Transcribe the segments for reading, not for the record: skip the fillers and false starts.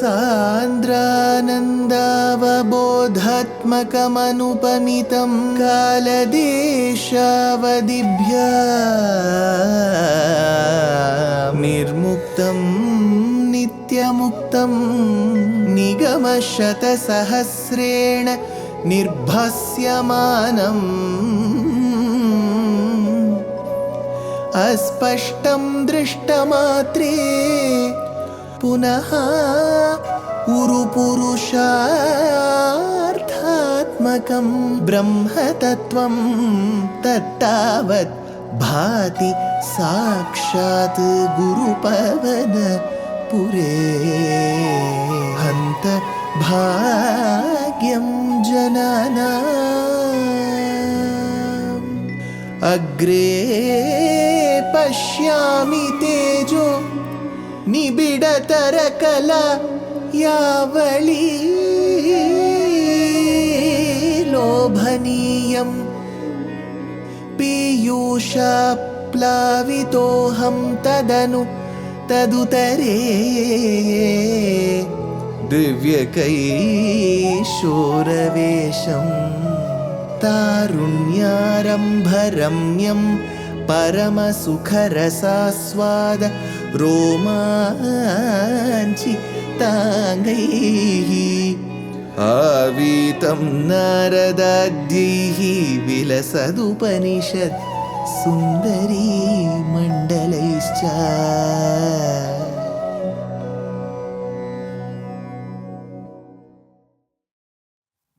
सान्द्रानन्दावबोधात्मकमनुपमितं कालदेशावदिभ्या निर्मुक्तं नित्यमुक्तं निगमशतसहस्रेण निर्भास्यमानम् अस्पष्टं दृष्टमात्रे पुनः उरुपुरुषार्थात्मकं ब्रह्मतत्त्वं तत्तावत् भाति साक्षात् गुरुपवनपुरे हन्त भाग्यं जनानाम् अग्रे पश्यामि तेजो निबिडतरकला यावली लोभनीयं पीयूषाप्लावितोऽहं तदुतरे दिव्यकैशोरवेशं तारुण्यारम्भरम्यं परमसुखरसास्वाद रोमाञ्चिताङ्गैः आवीतं नारदाद्यैः विलसदुपनिषत् सुन्दरी मण्डलैश्च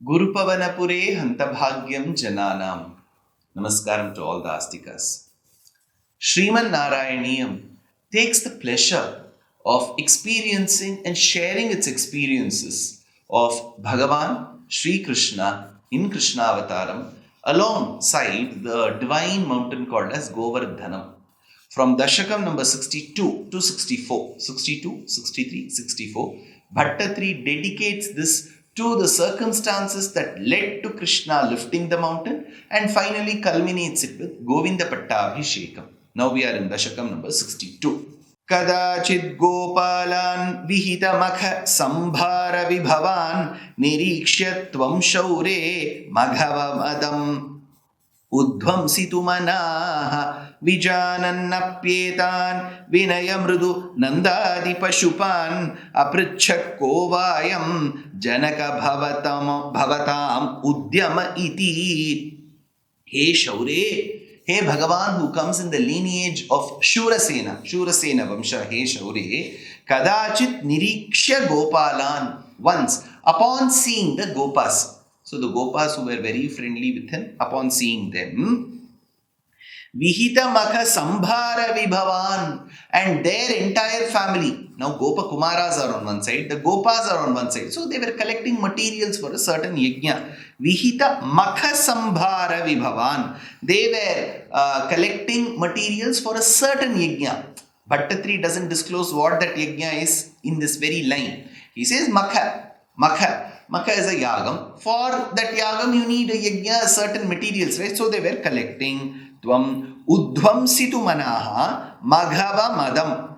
Gurupavanapure Hantabhagyam Jananam. Namaskaram to all the Astikas. Śrīman Nārāyaṇīyam takes the pleasure of experiencing and sharing its experiences of Bhagavan Sri Krishna in Krishna Avataram alongside the divine mountain called as Govardhana. From Dashakam number 62 to 64, 62, 63, 64, Bhaṭṭatiri dedicates this to the circumstances that led to Krishna lifting the mountain and finally culminates it with Govinda Pattabhishekam. Now we are in Dashakam number 62. Kadachid Gopalan Vihita Makha Sambhara Vibhavan Nirikshya Tvam Shaure Maghava Madam Udvamsitu Manaha Vijanannapyetan Vinayamrudu Nandadi Pashupan Apricchak Kovayam Janaka Bhavatam Udyama Iti. Hey Shaure, hey Bhagavan, who comes in the lineage of Shurasena Vamsha, hey Shaure, Kadachit Nirikshya Gopalan, once upon seeing the Gopas. So the Gopas who were very friendly with him, upon seeing them, Vihita Makha Sambhara Vibhavan, and their entire family. Now Gopa Kumaras are on one side, the Gopas are on one side. So they were collecting materials for a certain yajna. Vihita Makha Sambhara Vibhavan. They were collecting materials for a certain yajna. Bhaṭṭatiri doesn't disclose what that yajna is in this very line. He says Makha. Makha is a yagam. For that yagam you need a yajna, certain materials, right? So they were collecting. Tvam udvamsitu manaha maghava madam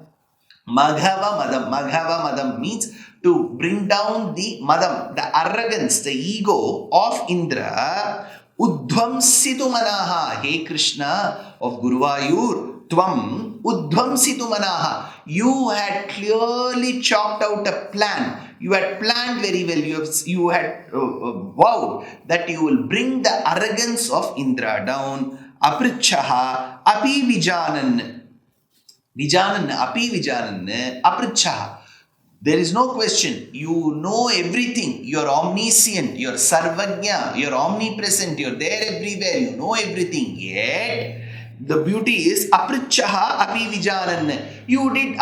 means to bring down the madam, the arrogance, the ego of Indra. Udvamsitu manaha, hey Krishna of Guruvayur, tvam udvamsitu manaha. You had clearly chalked out a plan. You had planned very well. You had vowed that you will bring the arrogance of Indra down. Aprichaha api vijanan aprichaha. There is no question. You know everything. You are omniscient. You are sarvajna. You are omnipresent. You are there everywhere. You know everything. Yet the beauty is aprichaha api vijanan. You did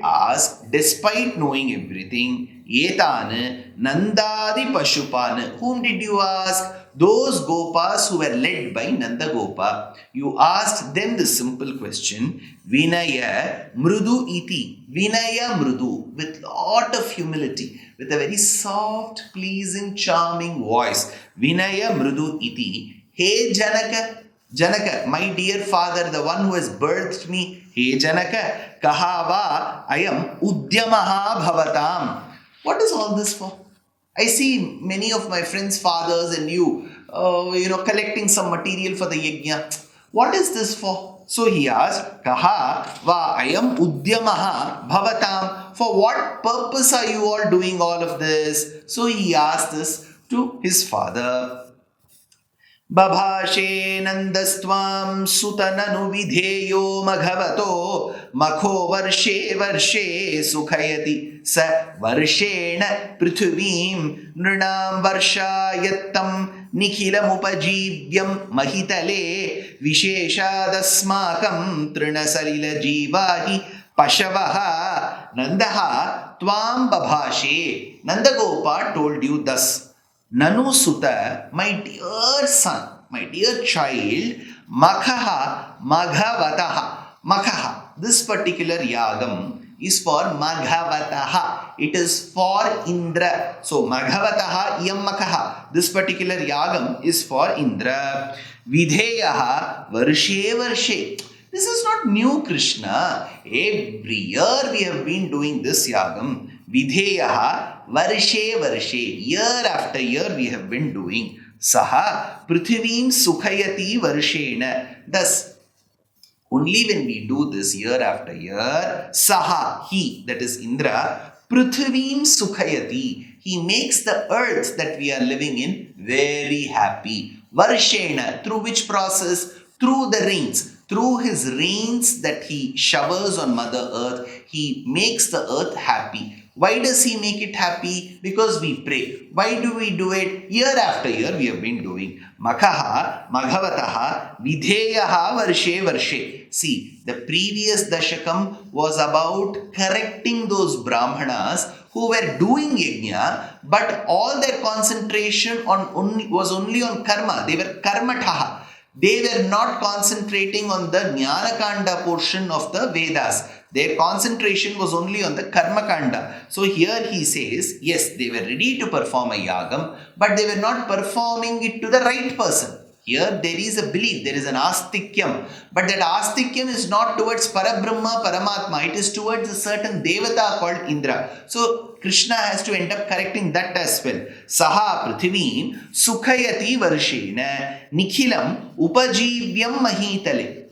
ask despite knowing everything. Etan nandadi pashupan. Whom did you ask? Those Gopas who were led by Nanda Gopa. You asked them the simple question, Vinaya Mrudu Iti. Vinaya Mrudu, with lot of humility, with a very soft, pleasing, charming voice. Vinaya Mrudu Iti. Hey Janaka, my dear father, the one who has birthed me. He Janaka, Kahava, Ayam Udyamaha Bhavatam. What is all this for? I see many of my friends' fathers and you, collecting some material for the yajna. What is this for? So he asked, Kaha va ayam udyamaha bhavatam. For what purpose are you all doing all of this? So he asked this to his father. Babhashe nandastvam sutananu vidheyo maghavato makho varshe varshe sukhayati sa varshena prithuvim nrinam varshayattam nikhilam upajivyam mahitale visheshadasmakam trinasalila jivahi pashavaha nandaha tvam babhashe. Nandagopa told you thus. Nanu Sutta, my dear son, my dear child, Makhaha, Maghavataha. Makhaha, this particular yagam is for Maghavataha. It is for Indra. So Maghavataha Iyam Makhaha. This particular yagam is for Indra. Vidheyaha Varshe Varshe. This is not new, Krishna. Every year we have been doing this yagam. Vidheyaha Varshe Varshe. Year after year we have been doing. Saha Prithivim Sukhayati Varshena. Thus, only when we do this year after year, Saha, he, that is Indra, Prithivim Sukhayati. He makes the earth that we are living in very happy. Varshena, through which process? Through the rains. Through his rains that he showers on Mother Earth, he makes the earth happy. Why does he make it happy? Because we pray. Why do we do it? Year after year we have been doing. Makaha, Maghavataha, Vidheyaha, Varshe, Varshe. See, the previous Dashakam was about correcting those Brahmanas who were doing yajna, but all their concentration was only on karma. They were karmataha. They were not concentrating on the Jnana-kanda portion of the Vedas. Their concentration was only on the Karma-kanda. So here he says, yes, they were ready to perform a yagam, but they were not performing it to the right person. Here there is a belief, there is an astikyam. But that astikyam is not towards Parabrahma, Paramatma. It is towards a certain Devata called Indra. So Krishna has to end up correcting that as well. Saha Prithivim Sukhayati Varshena Nikhilam Upajivyam Mahitale.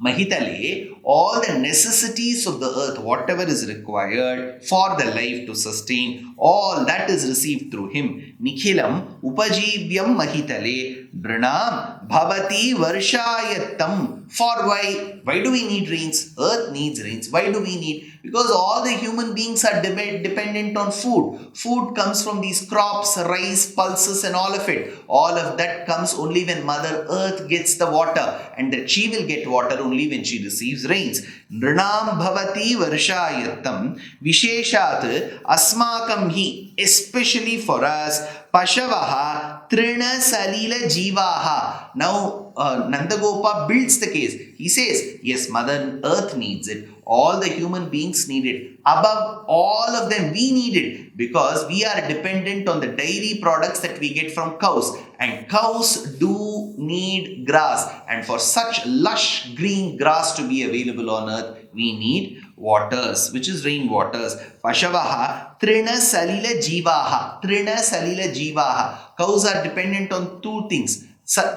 Mahitale, all the necessities of the earth, whatever is required for the life to sustain, all that is received through him. Nikhilam upajivyam mahitale brinam bhavati varshayattam. For why? Why do we need rains? Earth needs rains. Why do we need? Because all the human beings are dependent on food. Food comes from these crops, rice, pulses and all of it. All of that comes only when Mother Earth gets the water, and that she will get water only when she receives rains. Nrinam bhavati varshayattam visheshat asmakam hi, especially for us, Pashavaha Trina Salila Jivaha. Now Nandagopa builds the case. He says, yes, Mother Earth needs it. All the human beings need it. Above all of them, we need it because we are dependent on the dairy products that we get from cows. And cows do need grass. And for such lush green grass to be available on earth, we need waters, which is rain waters. Pashavaha Trina Salila Jivaha. Trina Salila Jivaha. Cows are dependent on two things.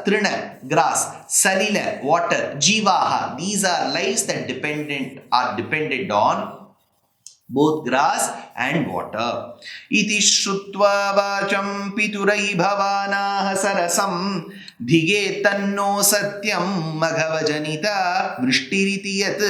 Trina, grass, Salila, water, Jivaha. These are lives that are dependent on both grass and water. Iti shrutva vacham piturai bhavanaha sarasam dhige tanno satyam maghavajanita vrishtiriti yat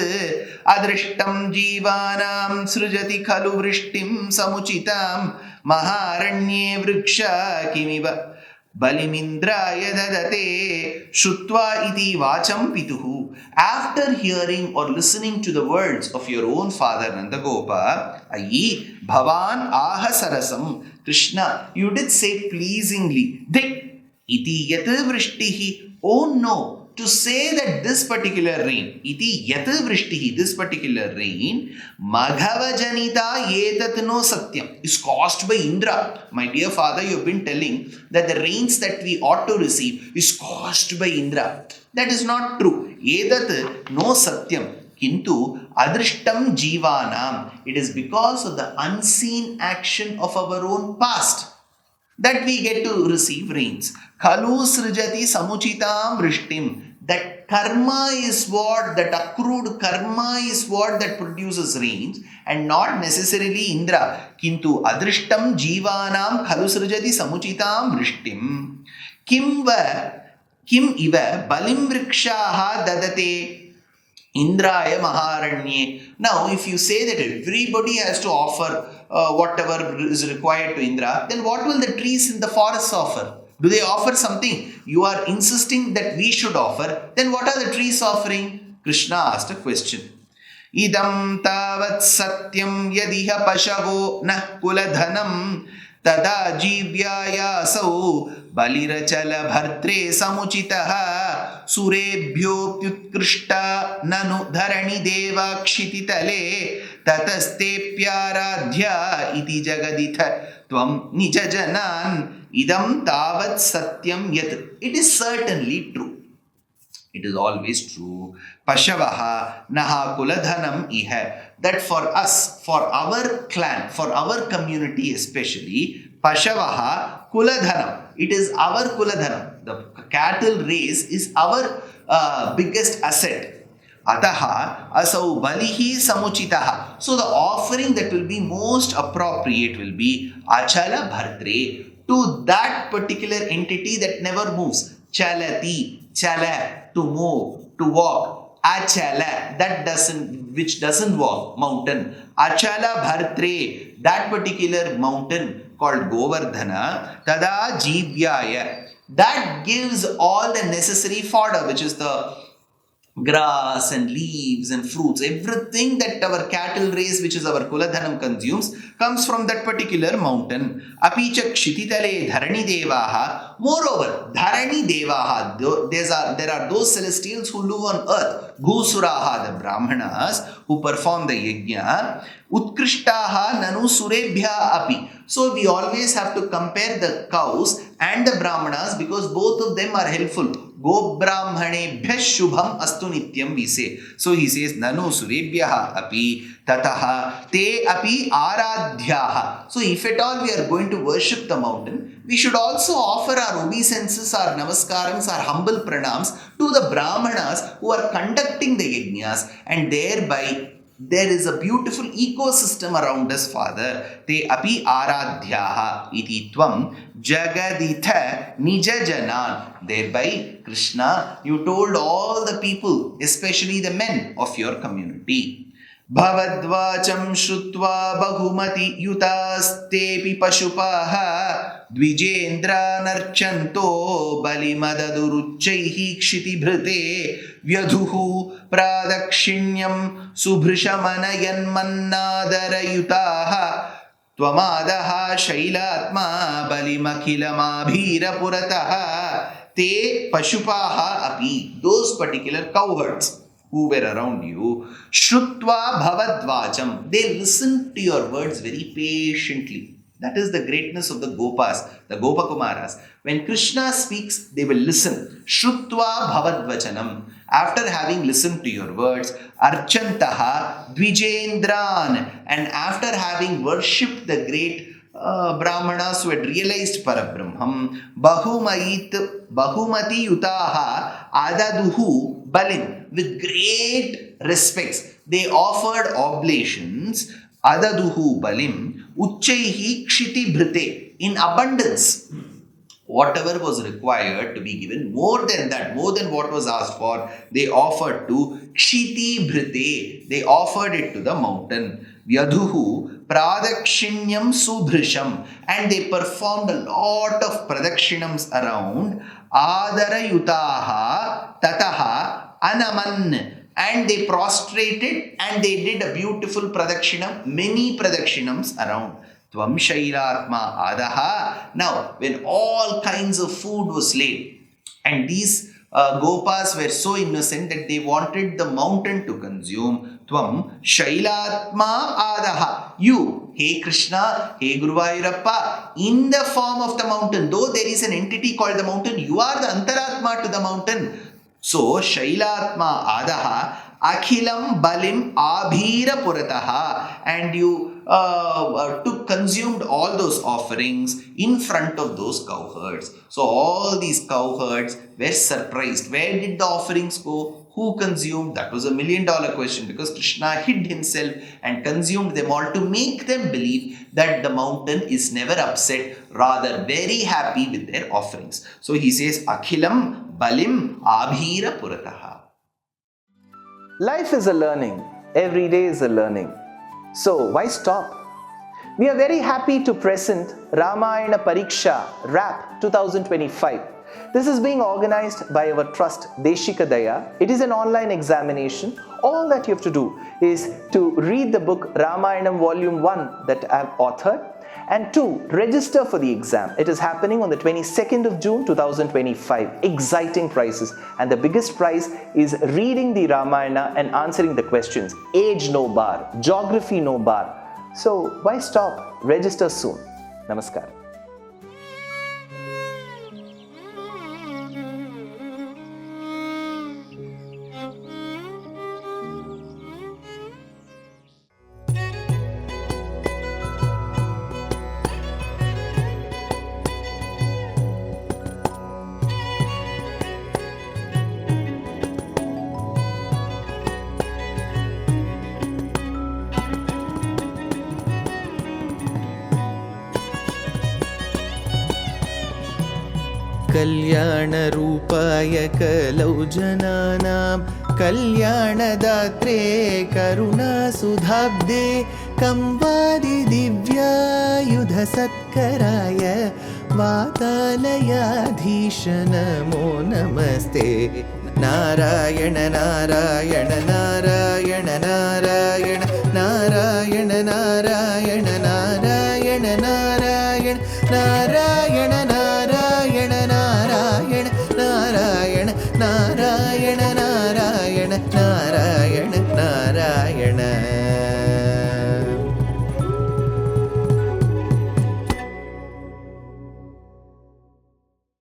adrishtam jivanam srujati khalu vrishtim samuchitam maharanye vriksha kimiva Balimindraya dadate Shutva iti vacham pituhu. After hearing or listening to the words of your own father Nandagopa, Ayi Bhavan aha sarasam. Krishna, you did say pleasingly, Dik iti yat vrishtihi. Oh no, to say that this particular rain, iti yat vrishtihi, this particular rain, Maghavajanita yetatno satyam, is caused by Indra. My dear father, you have been telling that the rains that we ought to receive is caused by Indra. That is not true. Yetat no satyam. Kintu adrishtam jivanam. It is because of the unseen action of our own past that we get to receive rains. Khalu srijati samuchitam vrishtim. That karma is what, that accrued karma is what that produces rains, and not necessarily Indra. Kintu adrishtam jivanam khalu srijati samuchitam vrishtim. Kim iva balim vrikshaha dadate Indraya Maharanye. Now, if you say that everybody has to offer whatever is required to Indra, then what will the trees in the forests offer? Do they offer something? You are insisting that we should offer. Then what are the trees offering? Krishna asked a question. Idam tavat satyam yadiha pashavo nah kuladhanam tada jivyaya sau balirachala bhartre samuchitaha surebhyo pyutkrishta nanu dharani deva kshititale tataste pyaradhya iti jagaditha tvam nijajanan idam tavat satyam yat. It is certainly true. It is always true. Pashavaha naha kuladhanam iha. That for us, for our clan, for our community especially, Pashavaha kuladhanam. It is our kuladhanam. The cattle race is our biggest asset. Ataha asau balihi samuchitaha. So the offering that will be most appropriate will be achala bhartre, to that particular entity that never moves. Chalati, chala, to move, to walk. Achala, which doesn't walk, mountain. Achala bhartre, that particular mountain called Govardhana. Tada jivyaya, that gives all the necessary fodder, which is the grass and leaves and fruits. Everything that our cattle race, which is our kuladhanam, consumes, comes from that particular mountain. Apicha kshititale dharani devaha. Moreover, dharani devaha, there are those celestials who live on earth. Bhusuraha, the brahmanas, who perform the yajna. Utkrishtaha nanu surebhya api. So we always have to compare the cows and the brahmanas, because both of them are helpful. Go brahmanebhya shubham astu nityam, we say. So he says, nanu surebhyaha api tataha te api aradhyaha. So if at all we are going to worship the mountain, we should also offer our obeisances, our namaskarams, our humble pranams to the brahmanas who are conducting the yajnas, and thereby there is a beautiful ecosystem around us, Father. Te api aradhyaha iti tvam jagaditha nijajanan. Thereby, Krishna, you told all the people, especially the men of your community. Bhavadvacham shrutva bahumati yutastepi pashupaha dvijendra narchanto balimadadurujjaihi kshitibhrite vyadhuhu pradakshinyam subhrishamanayan mannadarayutaha tvamadaha shailatma balimakhilamabhira purataha te pashupaha api. Those particular cowherds who were around you, Shrutva Bhavadvacham, they listened to your words very patiently. That is the greatness of the Gopas, the Gopakumaras. When Krishna speaks, they will listen. Shrutva Bhavadvachanam. After having listened to your words, Archantaha Dvijendran. And after having worshipped the great Brahmanas who had realized Parabrahmam, Bahumati Yutaha Adaduhu Balin. With great respects, they offered oblations, Adaduhu Balim, Uchaihi Kshiti Bhrite, in abundance. Whatever was required to be given, more than that, more than what was asked for, they offered to Kshiti Bhrite, they offered it to the mountain. Vyadhuhu Pradakshinyam Subhrisham, and they performed a lot of pradakshinams around. Adarayutaha Tataha Anaman, and they prostrated and they did a beautiful pradakshinam, many pradakshinams around. Tvam Shailatma Adaha. Now, when all kinds of food was laid, and these Gopas were so innocent that they wanted the mountain to consume. Tvam Shailatma Adaha. You, hey Krishna, hey Guruvayurappa, in the form of the mountain, though there is an entity called the mountain, you are the Antaratma to the mountain. So, Shailatma Adaha Akhilam balim abhira purataha, and you consumed all those offerings in front of those cowherds. So all these cowherds were surprised. Where did the offerings go? Who consumed? That was $1 million question, because Krishna hid himself and consumed them all to make them believe that the mountain is never upset, rather very happy with their offerings. So he says, Akhilam balim abhira purataha. Life is a learning. Every day is a learning. So why stop? We are very happy to present Ramayana Pariksha RAP 2025. This is being organized by our trust Deshikadaya. It is an online examination. All that you have to do is to read the book Ramayanam Volume 1 that I have authored, and 2, register for the exam. It is happening on the 22nd of June 2025. Exciting prizes, and the biggest prize is reading the Ramayana and answering the questions. Age no bar, geography no bar. So why stop? Register soon. Namaskar. कल्याणरूपाय कलौ जनानां कल्याणदात्रे करुणासुधाब्दे कंवादिदिव्यायुधसत्कराय वातालयाधीश नमो नमस्ते। नारायण नारायण नारायण नारायण नारायण नारायण नारायण नारायण नारायण